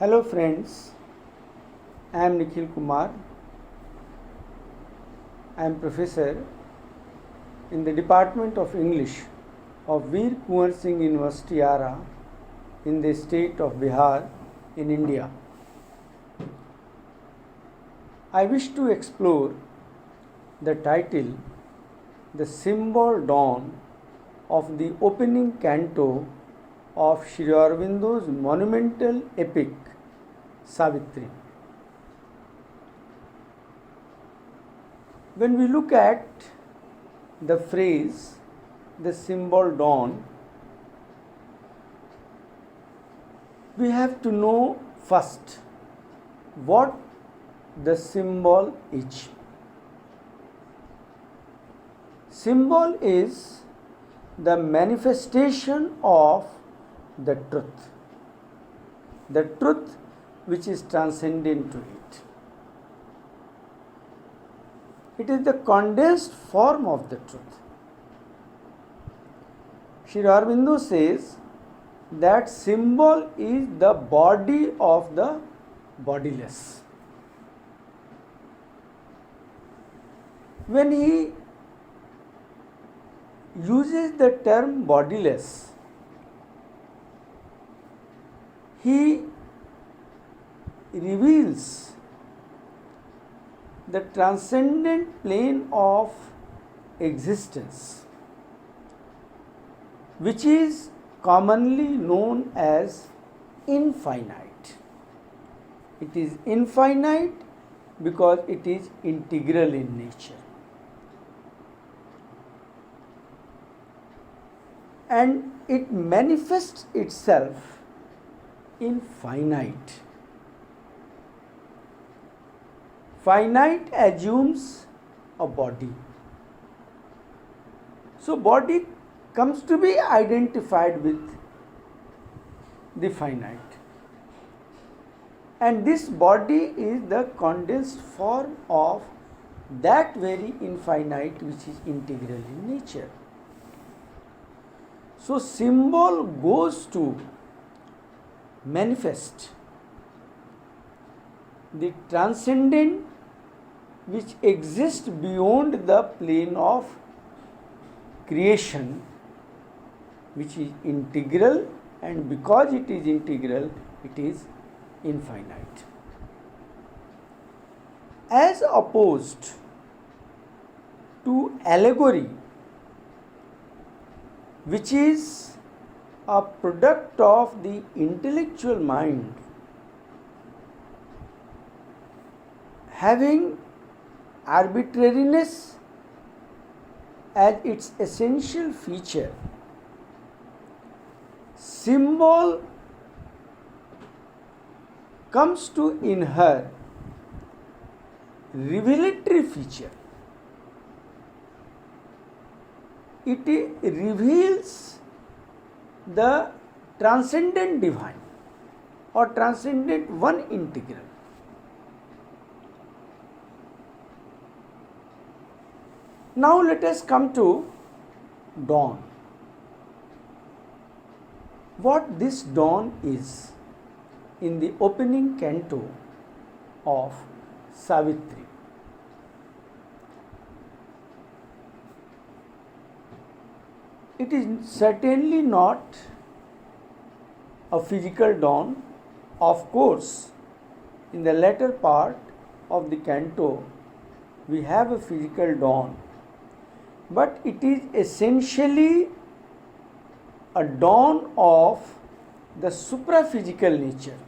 Hello friends, I am Nikhil Kumar. I am professor in the Department of English of Veer Kunwar Singh University Ara in the state of Bihar in India. I wish to explore the title The Symbol Dawn of the opening canto of Sri Aurobindo's monumental epic Savitri. When we look at the phrase the symbol dawn, we have to know first what the symbol is. Symbol is the manifestation of the truth which is transcendent to it. It is the condensed form of the truth. Sri Aurobindo says that symbol is the body of the bodiless. When he uses the term bodiless, he reveals the transcendent plane of existence, which is commonly known as infinite. It is infinite because it is integral in nature. And it manifests itself in finite. Finite assumes a body. So body comes to be identified with the finite. And this body is the condensed form of that very infinite which is integral in nature. So symbol goes to manifest the transcendent which exists beyond the plane of creation, which is integral, and because it is integral, it is infinite. As opposed to allegory, which is a product of the intellectual mind, having arbitrariness as its essential feature, symbol comes to inherit revelatory feature. It reveals the transcendent divine or transcendent one integral. Now let us come to dawn. What this dawn is in the opening canto of Savitri. It is certainly not a physical dawn. Of course, in the latter part of the canto, we have a physical dawn, but it is essentially a dawn of the supraphysical nature,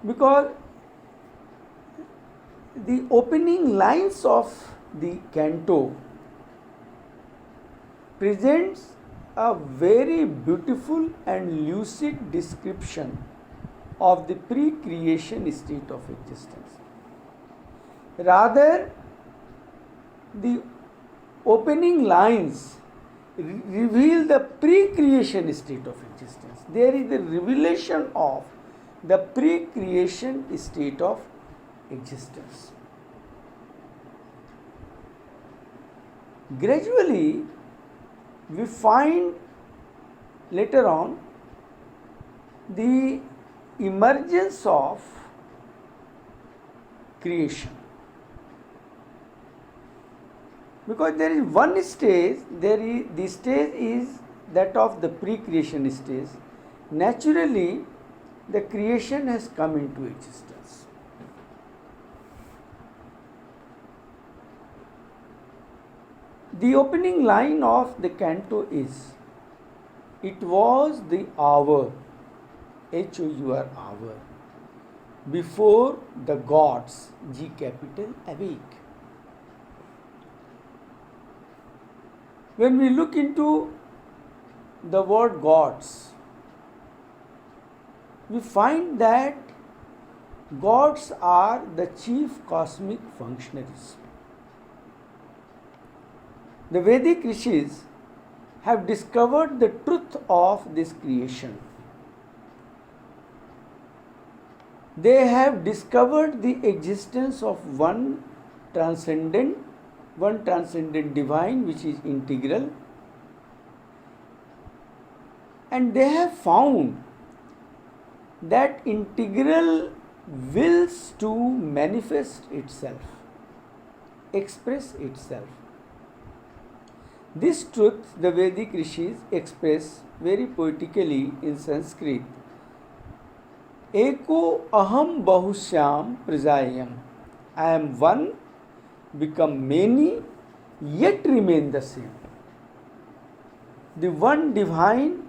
because the opening lines of the canto presents a very beautiful and lucid description of the pre-creation state of existence. Rather, the opening lines reveal the pre-creation state of existence. There is the revelation of the pre-creation state of existence. Gradually, we find later on the emergence of creation. Because there is one stage, the stage is that of the pre-creation stage. Naturally, the creation has come into existence. The opening line of the canto is, "It was the hour, H-O-U-R, hour, before the gods, G capital, awake." When we look into the word gods, we find that gods are the chief cosmic functionaries. The Vedic rishis have discovered the truth of this creation. They have discovered the existence of one transcendent divine, which is integral, and they have found that integral wills to manifest itself, express itself. This truth the Vedic rishis express very poetically in Sanskrit. Eko aham bahushyam prajayam. I am one, become many, yet remain the same. The one divine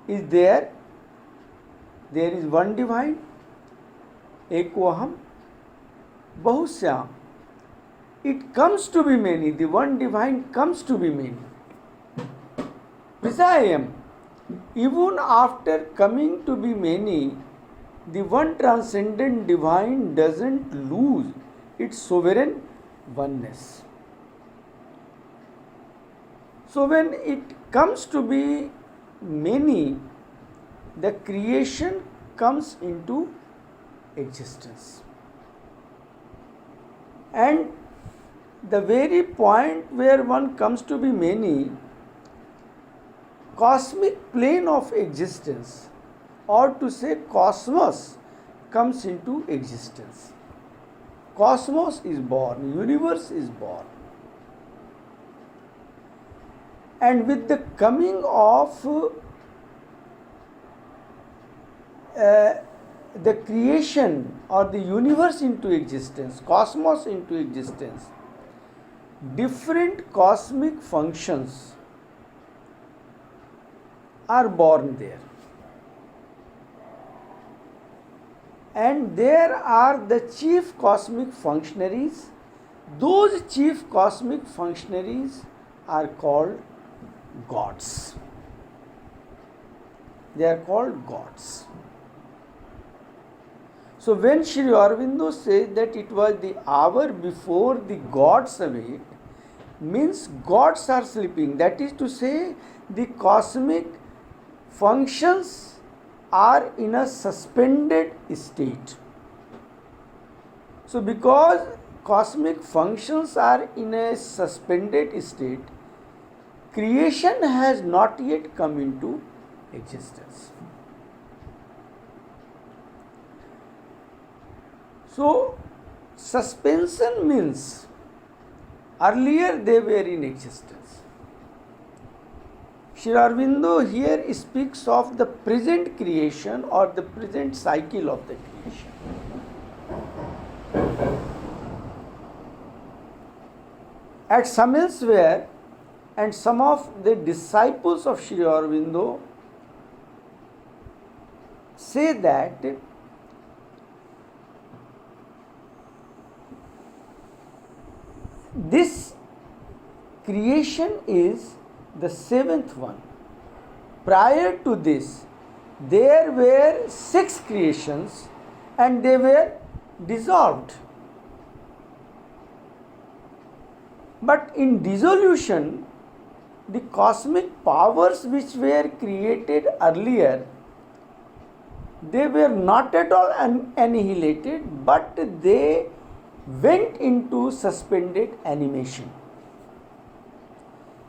is there. There is one divine. Eko aham bahushyam. It comes to be many. The one divine comes to be many. Prajayam. Even after coming to be many, the one transcendent divine doesn't lose its sovereign oneness. So when it comes to be many, the creation comes into existence. And the very point where one comes to be many, cosmic plane of existence, or to say cosmos, comes into existence. Cosmos is born, universe is born. And with the coming of the creation or the universe into existence, cosmos into existence, different cosmic functions are born there. And there are the chief cosmic functionaries. Those chief cosmic functionaries are called gods. They are called gods. So when Sri Aurobindo says that it was the hour before the gods awake, means gods are sleeping. That is to say, the cosmic functions are in a suspended state. So because cosmic functions are in a suspended state, creation has not yet come into existence. So suspension means earlier they were in existence. Sri Aurobindo here speaks of the present creation or the present cycle of the creation. At some elsewhere, and some of the disciples of Sri Aurobindo say that this creation is the seventh one. Prior to this, there were 6 creations and they were dissolved. But in dissolution, the cosmic powers which were created earlier, they were not at all annihilated, but they went into suspended animation.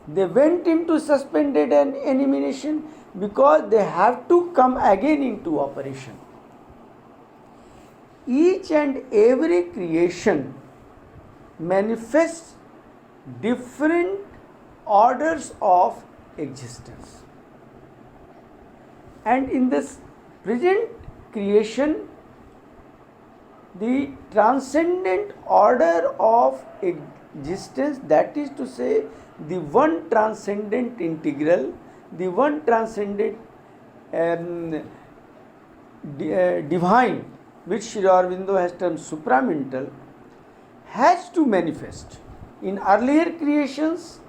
They went into suspended animation because they have to come again into operation. Each and every creation manifests different orders of existence. And in this present creation, the transcendent order of existence, that is to say, the one transcendent integral, the one transcendent divine, which Sri Aurobindo has termed supramental, has to manifest. In earlier creations,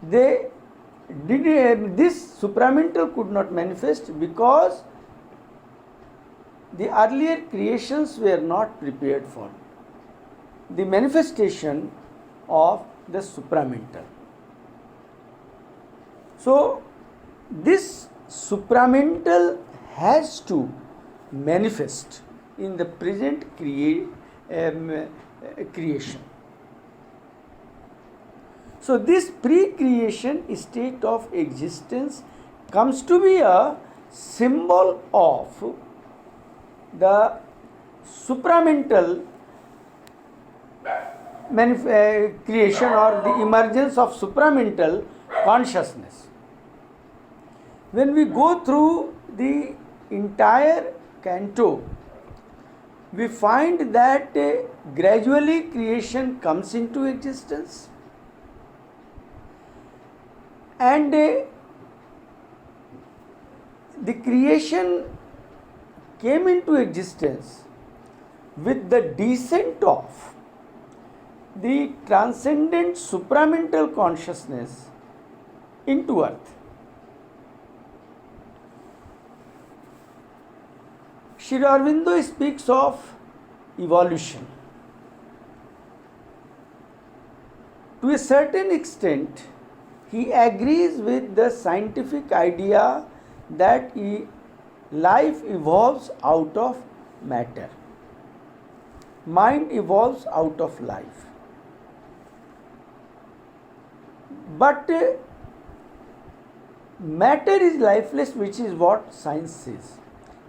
they did this supramental could not manifest because the earlier creations were not prepared for the manifestation of the supramental. So this supramental has to manifest in the present creation. So this pre-creation state of existence comes to be a symbol of the supramental creation or the emergence of supramental consciousness. When we go through the entire canto, we find that gradually creation comes into existence, and the creation came into existence with the descent of the transcendent supramental consciousness into earth. Sri Aurobindo speaks of evolution. To a certain extent, he agrees with the scientific idea that life evolves out of matter. Mind evolves out of life. But matter is lifeless, which is what science says.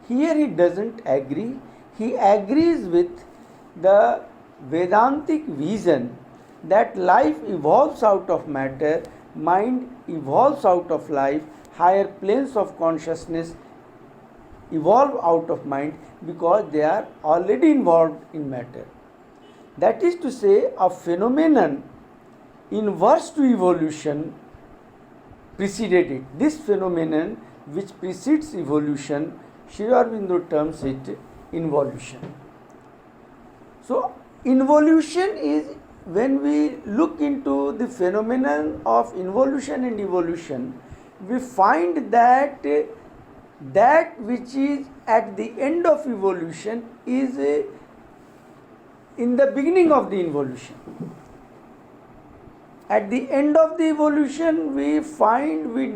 Here he doesn't agree. He agrees with the Vedantic vision that life evolves out of matter, mind evolves out of life, higher planes of consciousness evolve out of mind because they are already involved in matter. That is to say, a phenomenon inverse to evolution preceded it. This phenomenon which precedes evolution, Sri Aurobindo terms it involution. So, involution is when we look into the phenomenon of involution and evolution, we find that that which is at the end of evolution is in the beginning of the involution. At the end of the evolution, we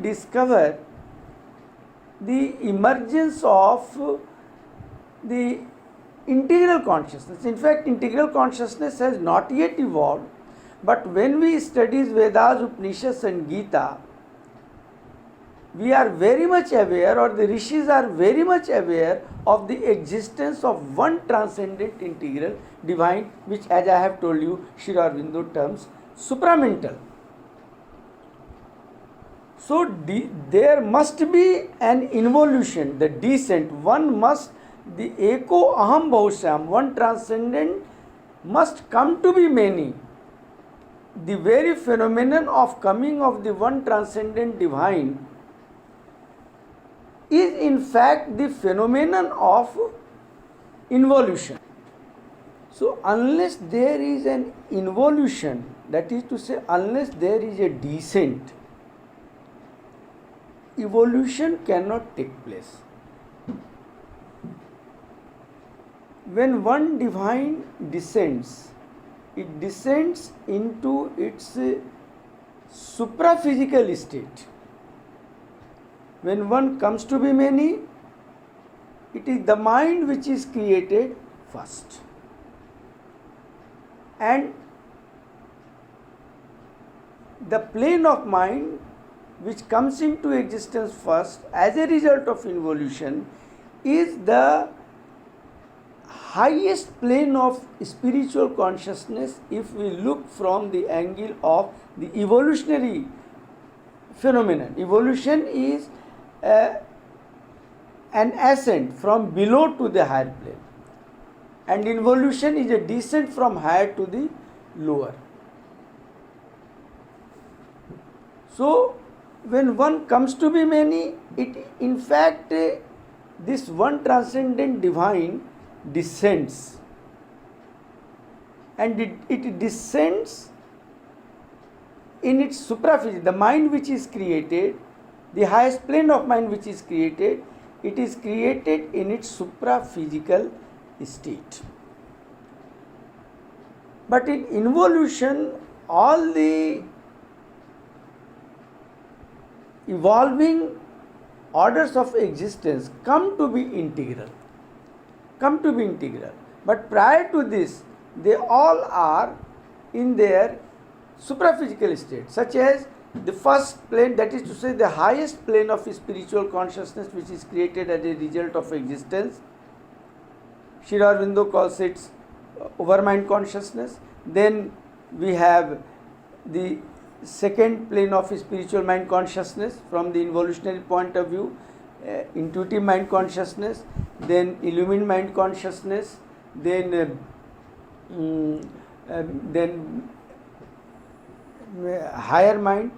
discover the emergence of the integral consciousness. In fact, integral consciousness has not yet evolved, but when we study Vedas, Upanishads and Gita, we are very much aware, or the rishis are very much aware of the existence of one transcendent integral divine, which, as I have told you, Sri Aurobindo terms supramental. So there must be an involution, the descent. The eko aham bahusyam, one transcendent must come to be many. The very phenomenon of coming of the one transcendent divine is in fact the phenomenon of involution. So unless there is an involution, that is to say, unless there is a descent, evolution cannot take place. When one divine descends, it descends into its supraphysical state. When one comes to be many, it is the mind which is created first. And the plane of mind which comes into existence first as a result of involution is the highest plane of spiritual consciousness if we look from the angle of the evolutionary phenomenon. Evolution is an ascent from below to the higher plane, and involution is a descent from higher to the lower. So when one comes to be many, it in fact this one transcendent divine descends, and it descends in its supraphysical, the mind which is created, the highest plane of mind which is created, it is created in its supraphysical state. But in involution, all the evolving orders of existence come to be integral. But prior to this, they all are in their supraphysical state, such as the first plane, that is to say the highest plane of spiritual consciousness which is created as a result of existence. Sri Aurobindo calls it overmind consciousness. Then we have the second plane of spiritual mind consciousness from the evolutionary point of view, intuitive mind consciousness, then illumined mind consciousness, then higher mind,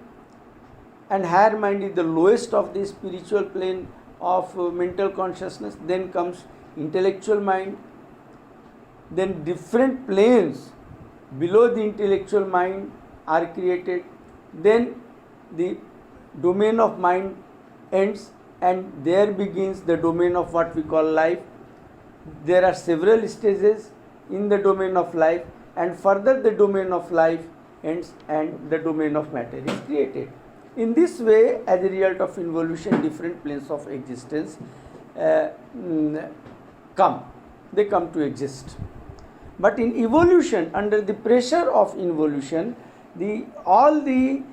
and higher mind is the lowest of the spiritual plane of mental consciousness. Then comes intellectual mind, then different planes below the intellectual mind are created. Then the domain of mind ends, and there begins the domain of what we call life. There are several stages in the domain of life, and further the domain of life ends and the domain of matter is created. In this way, as a result of involution, different planes of existence come to exist. But in evolution, under the pressure of involution, all the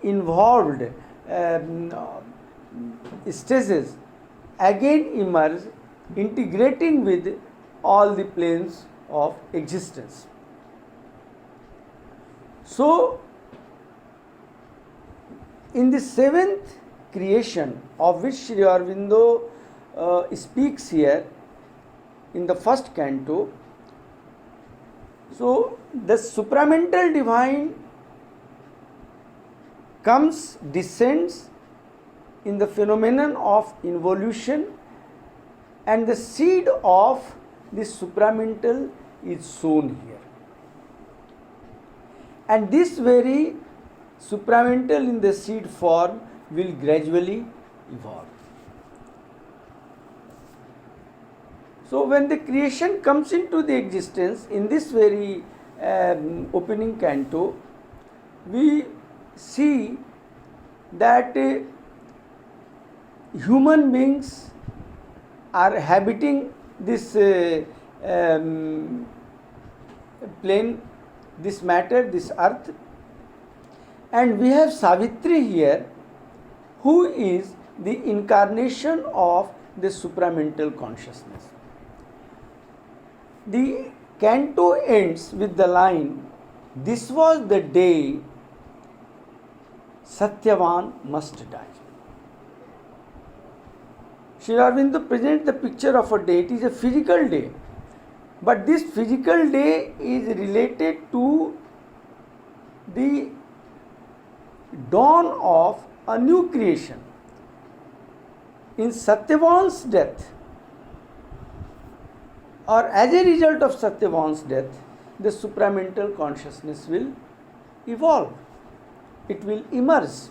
involved stages again emerge, integrating with all the planes of existence. So, in the seventh creation, of which Sri Aurobindo speaks here in the first canto, so the supramental divine descends in the phenomenon of involution, and the seed of this supramental is sown here. And this very supramental in the seed form will gradually evolve. So when the creation comes into the existence in this very opening canto, we see that human beings are habiting this plane, this matter, this earth, and we have Savitri here, who is the incarnation of the supramental consciousness. The canto ends with the line, "This was the day Satyavan must die." Sri Aurobindo presents the picture of a day. It is a physical day, but this physical day is related to the dawn of a new creation. In Satyavan's death, or as a result of Satyavan's death, the supramental consciousness will evolve. It will emerge.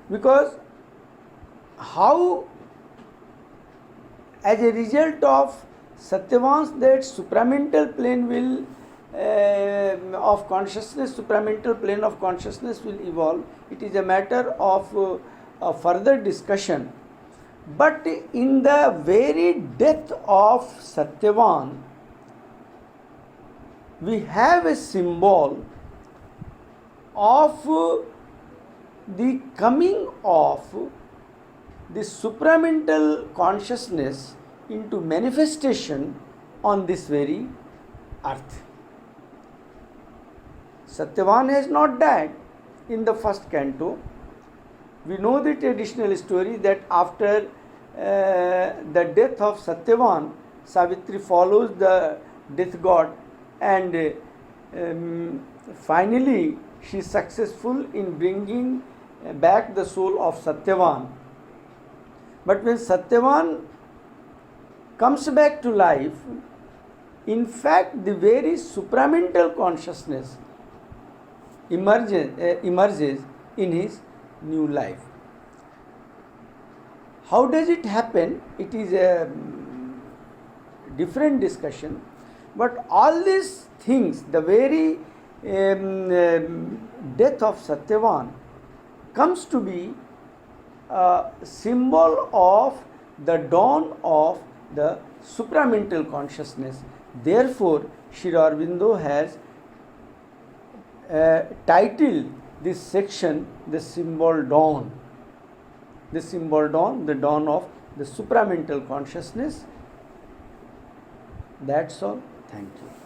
Because how, as a result of Satyavan's death, supramental plane will of consciousness, supramental plane of consciousness will evolve. It is a matter of a further discussion. But in the very death of Satyavan, we have a symbol of the coming of the supramental consciousness into manifestation on this very earth. Satyavan has not died in the first canto. We know the traditional story that after the death of Satyavan, Savitri follows the death god, and finally she is successful in bringing back the soul of Satyavan. But when Satyavan comes back to life, in fact the very supramental consciousness emerges in his new life. How does it happen? It is a different discussion. But all these things, the very death of Satyavan comes to be a symbol of the dawn of the supramental consciousness. Therefore, Sri Aurobindo has titled this section the symbol dawn. The symbol dawn, the dawn of the supramental consciousness. That's all. Thank you.